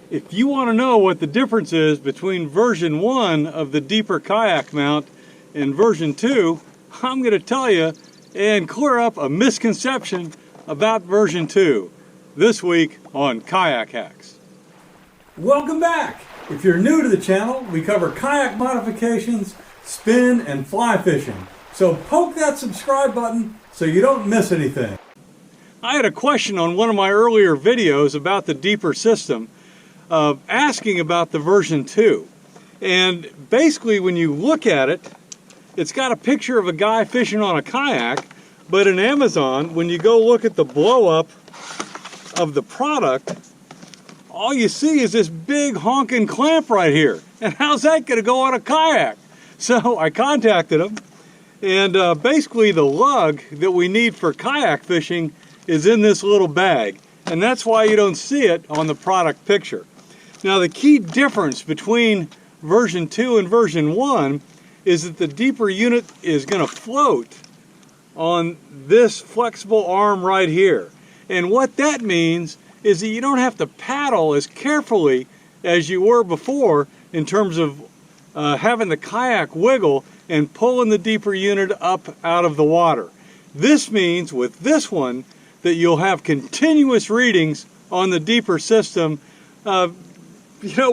If you want to know what the difference is between version 1 of the deeper kayak mount and version 2, I'm going to tell you and clear up a misconception about version 2 this week on Kayak Hacks. Welcome back! If you're new to the channel, we cover kayak modifications, spin, and fly fishing. So poke that subscribe button so you don't miss anything. I had a question on one of my earlier videos about the deeper system, asking about the version 2. And basically when you look at it, it's got a picture of a guy fishing on a kayak, but in Amazon, when you go look at the blow up of the product, all you see is this big honking clamp right here. And how's that going to go on a kayak? So I contacted him, and basically the lug that we need for kayak fishing is in this little bag. And that's why you don't see it on the product picture. Now the key difference between version 2 and version 1 is that the deeper unit is going to float on this flexible arm right here. And what that means is that you don't have to paddle as carefully as you were before in terms of having the kayak wiggle and pulling the deeper unit up out of the water. This means with this one that you'll have continuous readings on the deeper system,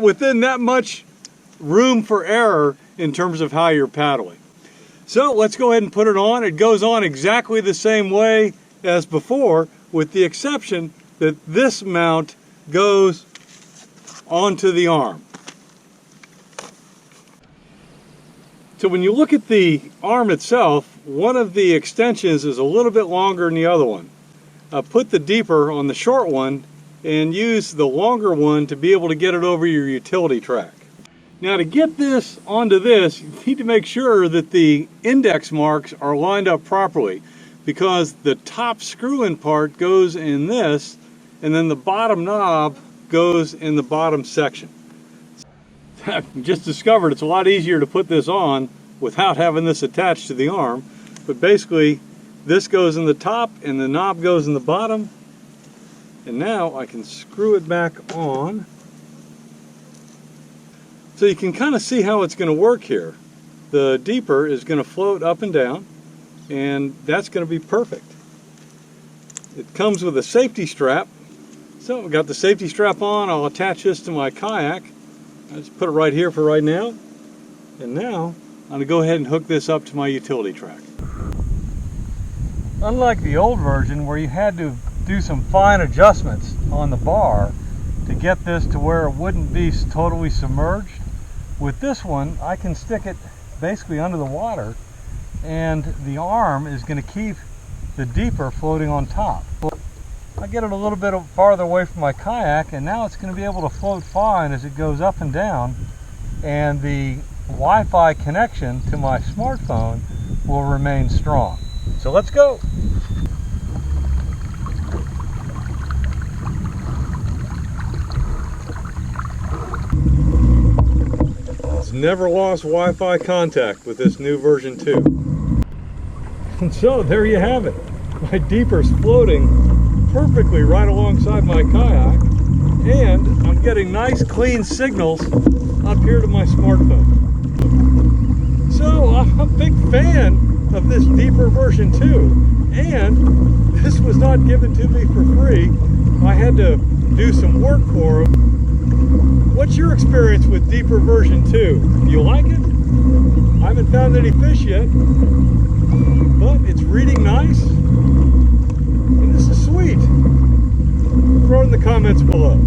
within that much room for error in terms of how you're paddling. So let's go ahead and put it on. It goes on exactly the same way as before, with the exception that this mount goes onto the arm. So when you look at the arm itself, one of the extensions is a little bit longer than the other one. Put the deeper on the short one and use the longer one to be able to get it over your utility track. Now to get this onto this, you need to make sure that the index marks are lined up properly, because the top screw-in part goes in this, and then the bottom knob goes in the bottom section. I've just discovered it's a lot easier to put this on without having this attached to the arm, but basically this goes in the top and the knob goes in the bottom. And now I can screw it back on. So you can kind of see how it's going to work here. The deeper is going to float up and down, and that's going to be perfect. It comes with a safety strap. So I've got the safety strap on. I'll attach this to my kayak. I just put it right here for right now. And now I'm going to go ahead and hook this up to my utility track. Unlike the old version where you had to do some fine adjustments on the bar to get this to where it wouldn't be totally submerged, with this one I can stick it basically under the water, and the arm is going to keep the deeper floating on top. I get it a little bit farther away from my kayak, and now it's going to be able to float fine as it goes up and down, and the Wi-Fi connection to my smartphone will remain strong. So let's go. Never lost Wi-Fi contact with this new version 2. And so there you have it. My deeper's floating perfectly right alongside my kayak, and I'm getting nice clean signals up here to my smartphone. So I'm a big fan of this deeper version 2, and this was not given to me for free. I had to do some work for it. What's your experience with deeper version 2? Do you like it? I haven't found any fish yet, but it's reading nice, and this is sweet. Throw it in the comments below.